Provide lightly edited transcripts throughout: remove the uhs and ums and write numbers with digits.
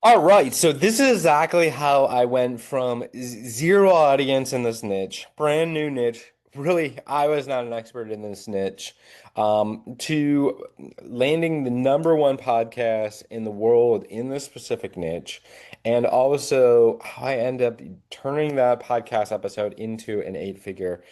All right, so this is exactly how I went from zero audience in this niche, brand new niche. Really, I was not an expert in this niche, to landing the number one podcast in the world in this specific niche, and also how I end up turning that podcast episode into an eight-figure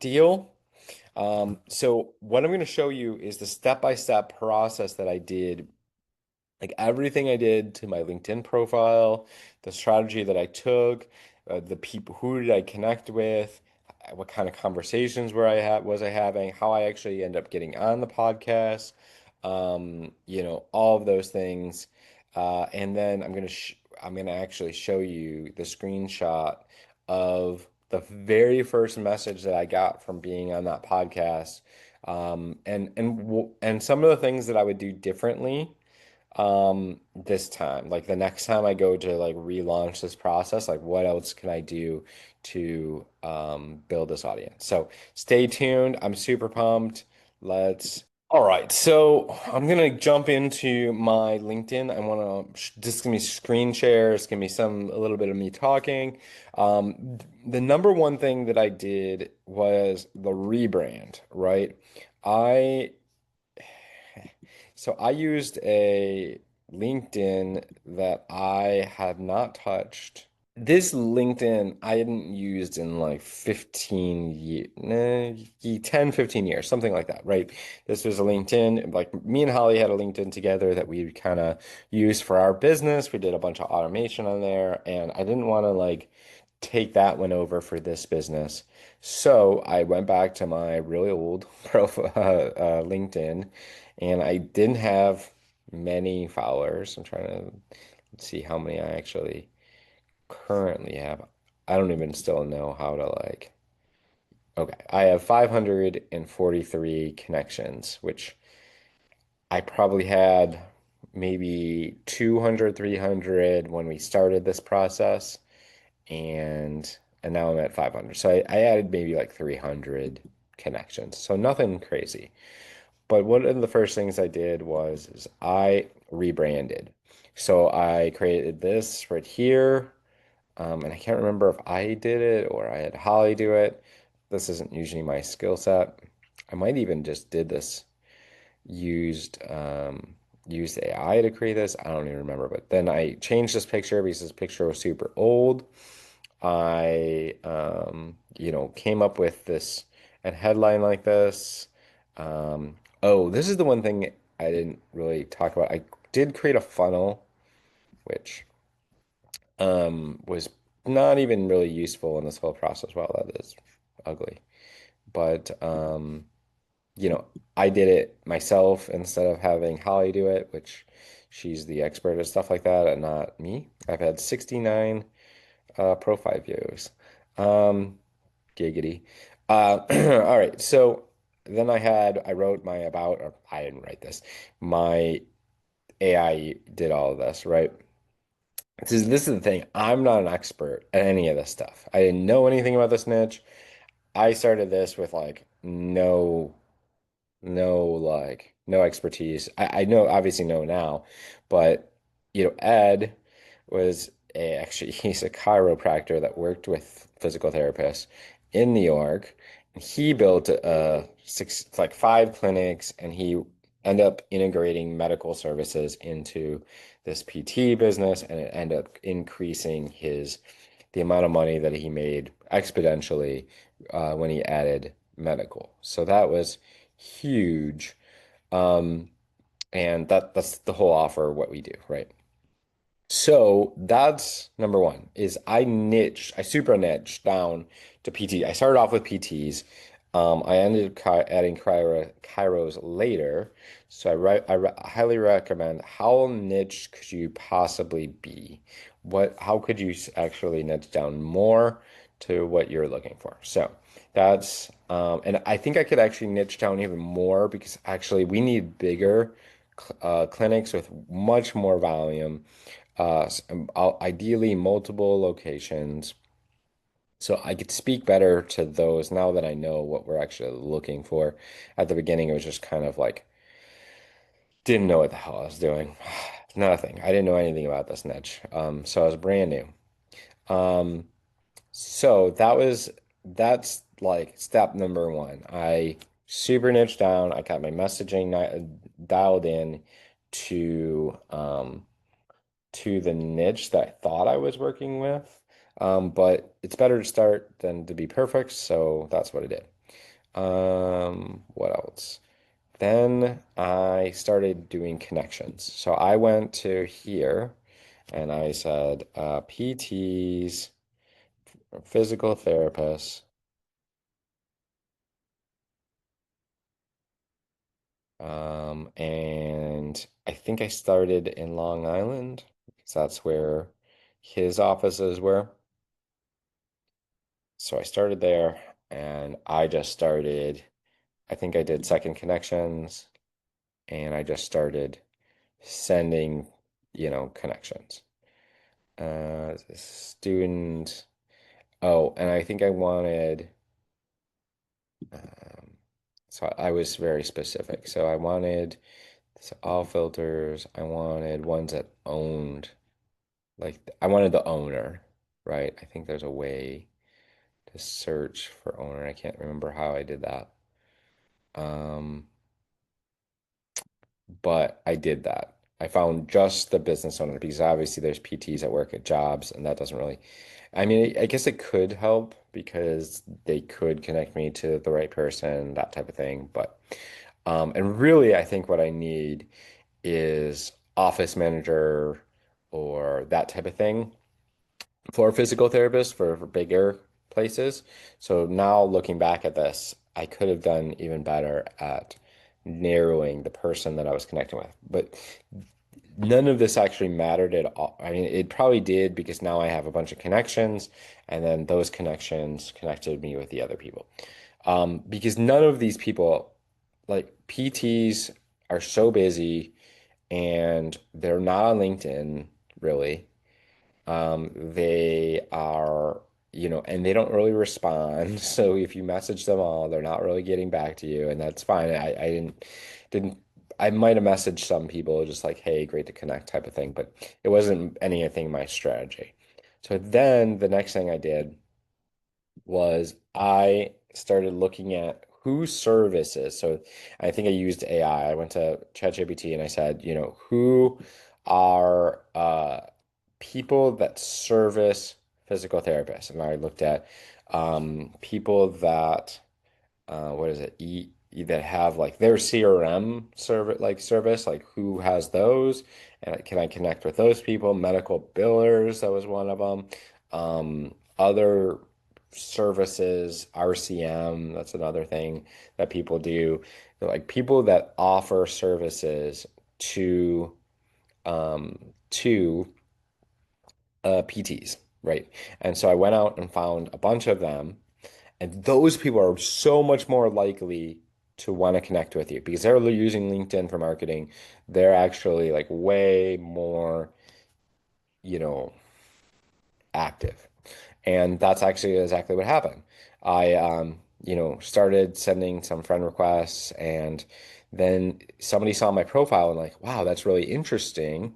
deal. So what I'm going to show you is the step-by-step process that I did, like everything I did to my LinkedIn profile, the strategy that I took, the people, who did I connect with, what kind of conversations was I having, how I actually end up getting on the podcast, all of those things. And then I'm gonna actually show you the screenshot of the very first message that I got from being on that podcast. And some of the things that I would do differently this time, like the next time I go to like relaunch this process, like what else can I do to build this audience? So stay tuned. I'm super pumped. Let's All right, so I'm gonna jump into my LinkedIn. I want to just give me screen share. It's gonna be a little bit of me talking. The number one thing that I did was the rebrand, right? I So I used a LinkedIn that I had not touched. This LinkedIn I hadn't used in like 15 years, 10, 15 years, something like that, right? This was a LinkedIn, like me and Holly had a LinkedIn together that we kind of used for our business. We did a bunch of automation on there, and I didn't want to like take that one over for this business. So I went back to my really old profile, LinkedIn, and I didn't have many followers. I'm trying to see how many I actually currently have. I don't even still know how to like. Okay, I have 543 connections, which I probably had maybe 200, 300 when we started this process, and now I'm at 500. So I added maybe like 300 connections. So nothing crazy. But one of the first things I did was is I rebranded. So I created this right here. And I can't remember if I did it or I had Holly do it. This isn't usually my skill set. I might even just did this, used used AI to create this. I don't even remember. But then I changed this picture because this picture was super old. I came up with this a headline like this. Oh, this is the one thing I didn't really talk about. I did create a funnel, which was not even really useful in this whole process. Wow, that is ugly. But you know, I did it myself instead of having Holly do it, which she's the expert at stuff like that, and not me. I've had 69 profile views. Um, Giggity. All right, so then I wrote my about, or I didn't write this. My AI did all of this, right? This is the thing. I'm not an expert at any of this stuff. I didn't know anything about this niche. I started this with like no expertise. I know, obviously know now, but Ed was actually he's a chiropractor that worked with physical therapists in New York. And he built like five clinics, and he ended up integrating medical services into this PT business, and it ended up increasing the amount of money that he made exponentially when he added medical. So that was huge. Um, and that's the whole offer, what we do, right? So that's number one is I super niched down to PT. I started off with PTs. I ended up adding chiros later. So highly recommend. How niche could you possibly be? How could you actually niche down more to what you're looking for? So and I think I could actually niche down even more because actually we need bigger clinics with much more volume, ideally multiple locations. So I could speak better to those now that I know what we're actually looking for. At the beginning, it was just kind of like didn't know what the hell I was doing. Nothing. I didn't know anything about this niche. So I was brand new. Um, so that's like step number one. I super niche down. I got my messaging dialed in to the niche that I thought I was working with. But it's better to start than to be perfect, so that's what I did. What else? Then I started doing connections. So I went to here and I said PTs, physical therapists, and I think I started in Long Island because that's where his offices were. So I started there and I just started, I think I did second connections and I just started sending, connections. Student. Oh, and I think I wanted, um, so I was very specific. So I wanted all filters. I wanted ones that owned, like, I wanted the owner, right? I think there's a way to search for owner. I can't remember how I did that. Um, but I did that. I found just the business owner because obviously there's PTs that work at jobs and that doesn't really, I mean, I guess it could help because they could connect me to the right person, that type of thing. But, and really, I think what I need is office manager or that type of thing for a physical therapist for bigger places. So now looking back at this, I could have done even better at narrowing the person that I was connecting with. But none of this actually mattered at all. I mean, it probably did because now I have a bunch of connections, and then those connections connected me with the other people. Because none of these people, like PTs, are so busy and they're not on LinkedIn, really. They are, and they don't really respond. So if you message them all, they're not really getting back to you, and that's fine. I didn't I might have messaged some people just like, hey, great to connect type of thing, but it wasn't anything my strategy. So then the next thing I did was I started looking at who services. So I think I used AI. I went to ChatGPT and I said, who are people that service physical therapists? And I looked at people that what is it? That have like their CRM service, like who has those, and can I connect with those people? Medical billers, that was one of them. Other services, RCM, that's another thing that people do. Like people that offer services to um, to PTs, right? And so I went out and found a bunch of them. And those people are so much more likely to want to connect with you because they're using LinkedIn for marketing. They're actually like way more, you know, active. And that's actually exactly what happened. I, started sending some friend requests and then somebody saw my profile and like, wow, that's really interesting.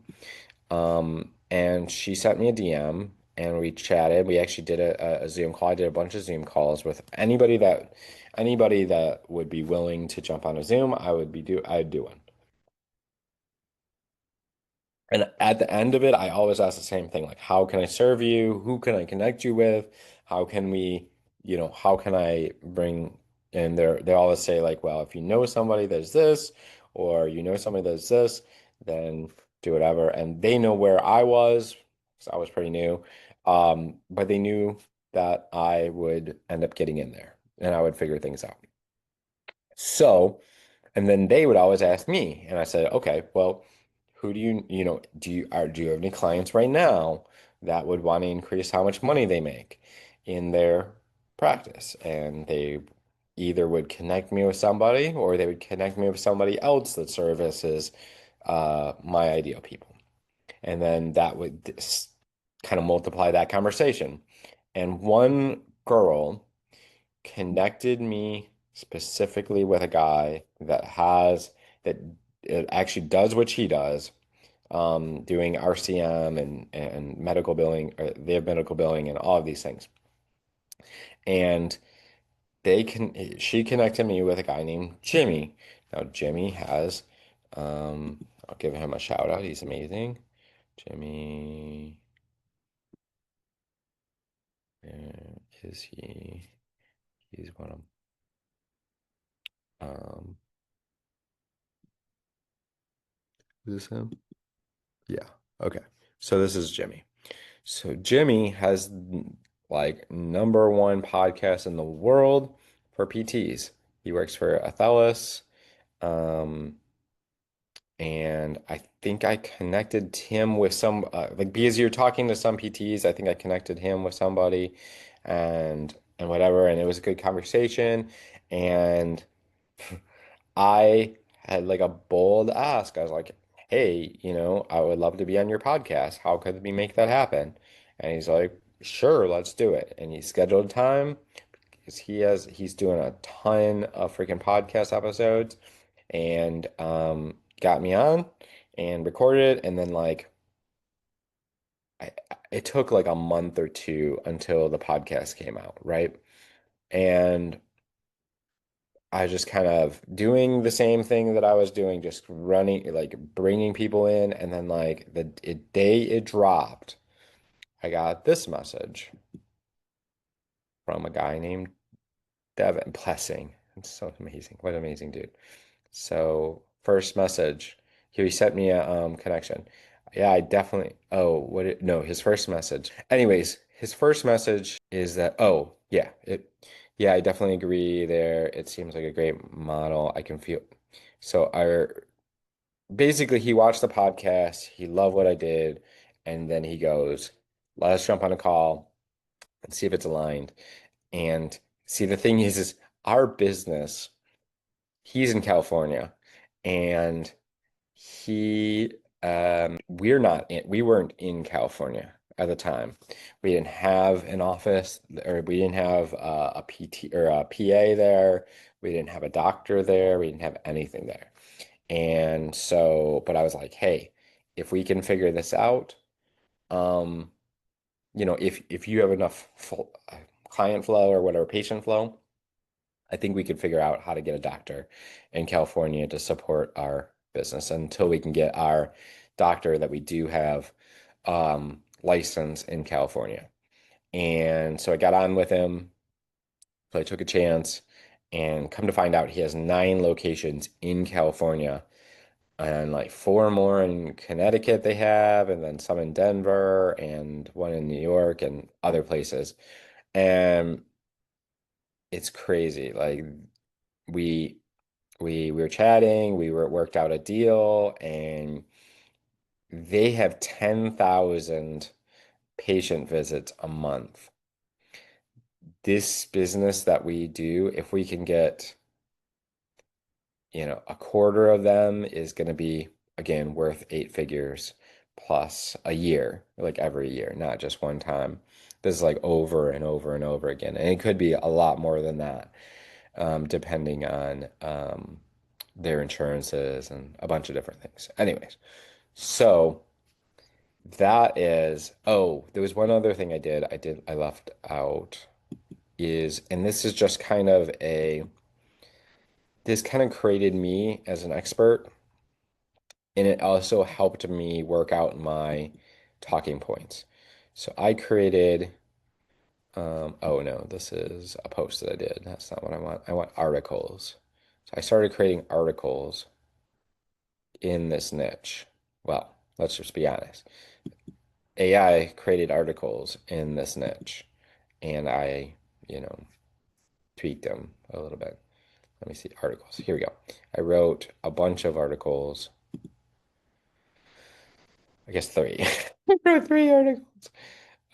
And she sent me a DM and we chatted. We actually did a Zoom call. I did a bunch of Zoom calls with anybody that would be willing to jump on a Zoom. I'd do one. And at the end of it, I always ask the same thing, like, how can I serve you? Who can I connect you with? How can we, how can I bring and they always say like, well, if you know somebody that's this, or you know somebody that's this, then do whatever. And they know where I was, because I was pretty new. But they knew that I would end up getting in there and I would figure things out. So and then they would always ask me, and I said, okay, well, who do you have any clients right now that would want to increase how much money they make in their practice? And they either would connect me with somebody or they would connect me with somebody else that services my ideal people. And then that would kind of multiply that conversation. And one girl connected me specifically with a guy that actually does what she does. doing RCM and medical billing, or they have medical billing and all of these things. And she connected me with a guy named Jimmy. Now Jimmy has, I'll give him a shout out. He's amazing. Jimmy, where is he? He's one of, um, is this him? Yeah. Okay. So this is Jimmy. So Jimmy has like number one podcast in the world for PTs. He works for Athelis. Um, and I think I connected him with some like because you're talking to some PTs, I think I connected him with somebody and whatever, and it was a good conversation. And I had like a bold ask. I was like, hey, I would love to be on your podcast. How could we make that happen? And he's like, sure, let's do it. And he scheduled time because he's doing a ton of freaking podcast episodes and got me on and recorded it. And then like I, it took like a month or two until the podcast came out, right? And I was just kind of doing the same thing that I was doing, just running, like bringing people in. And then, like, day it dropped, I got this message from a guy named Devin Blessing. It's so amazing. What an amazing dude. So, first message, he sent me a connection. Yeah, I definitely. Oh, no, his first message. Anyways, his first message is that, oh, yeah, yeah, I definitely agree there. It seems like a great model. I can feel. So basically he watched the podcast, he loved what I did, and then he goes, let us jump on a call and see if it's aligned. And see, the thing is our business, he's in California, and he we weren't in California at the time. We didn't have an office, or we didn't have a PT or a PA there. We didn't have a doctor there. We didn't have anything there. And so, but I was like, hey, if we can figure this out, um, if you have enough client flow or whatever, patient flow, I think we could figure out how to get a doctor in California to support our business until we can get our doctor that we do have license in California. And so I got on with him, so I took a chance, and come to find out he has 9 locations in California and like 4 more in Connecticut they have, and then some in Denver and one in New York and other places. And it's crazy. Like we we were chatting, we were worked out a deal, and they have 10,000 patient visits a month. This business that we do, if we can get a quarter of them is going to be, again, worth 8 figures plus a year, like every year, not just one time. This is like over and over and over again. And it could be a lot more than that, depending on their insurances and a bunch of different things. Anyways, so that is, oh, there was one other thing I left out and this kind of created me as an expert. And it also helped me work out my talking points. So I created, oh no, this is a post that I did. That's not what I want. I want articles. So I started creating articles in this niche. Well, let's just be honest. AI created articles in this niche, and I, you know, tweaked them a little bit. Let me see, articles. Here we go. I wrote a bunch of articles, I guess three. I wrote 3 articles.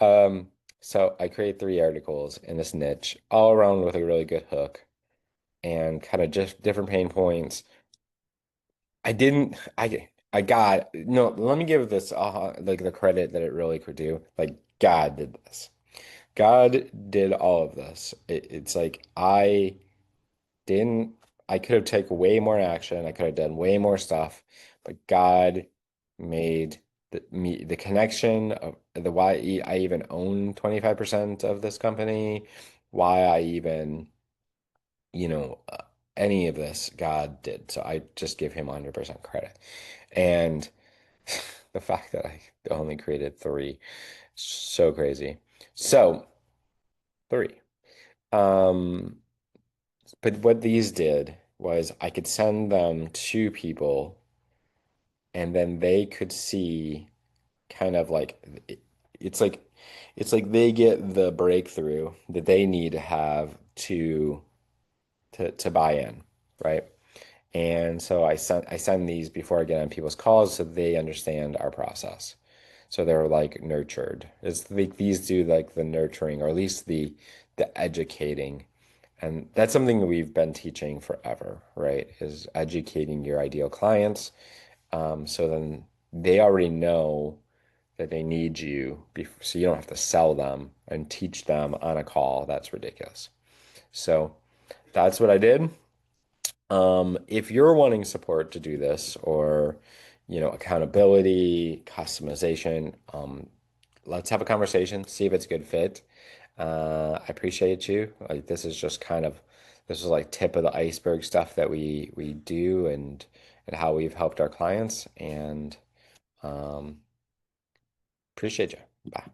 Um, so I create 3 articles in this niche, all around with a really good hook and kind of just different pain points. I didn't, I got, no, let me give this like the credit that it really could do. Like God did this. God did all of this. It's like didn't, I could have taken way more action. I could have done way more stuff, but God made the connection of the why I even own 25% of this company, why I even, you know, any of this, God did. So I just give him 100% credit. And the fact that I only created three, so crazy. So three. Um, but what these did was I could send them to people and then they could see kind of like it's like it's like they get the breakthrough that they need to have to buy in, right? And so I send these before I get on people's calls so they understand our process. So they're like nurtured. It's like these do like the nurturing or at least the educating. And that's something that we've been teaching forever, right? Is educating your ideal clients. So then they already know that they need you so you don't have to sell them and teach them on a call. That's ridiculous. So that's what I did. If you're wanting support to do this or, accountability, customization, let's have a conversation, see if it's a good fit. I appreciate you. Like this is like tip of the iceberg stuff that we do and how we've helped our clients and um appreciate you. Bye.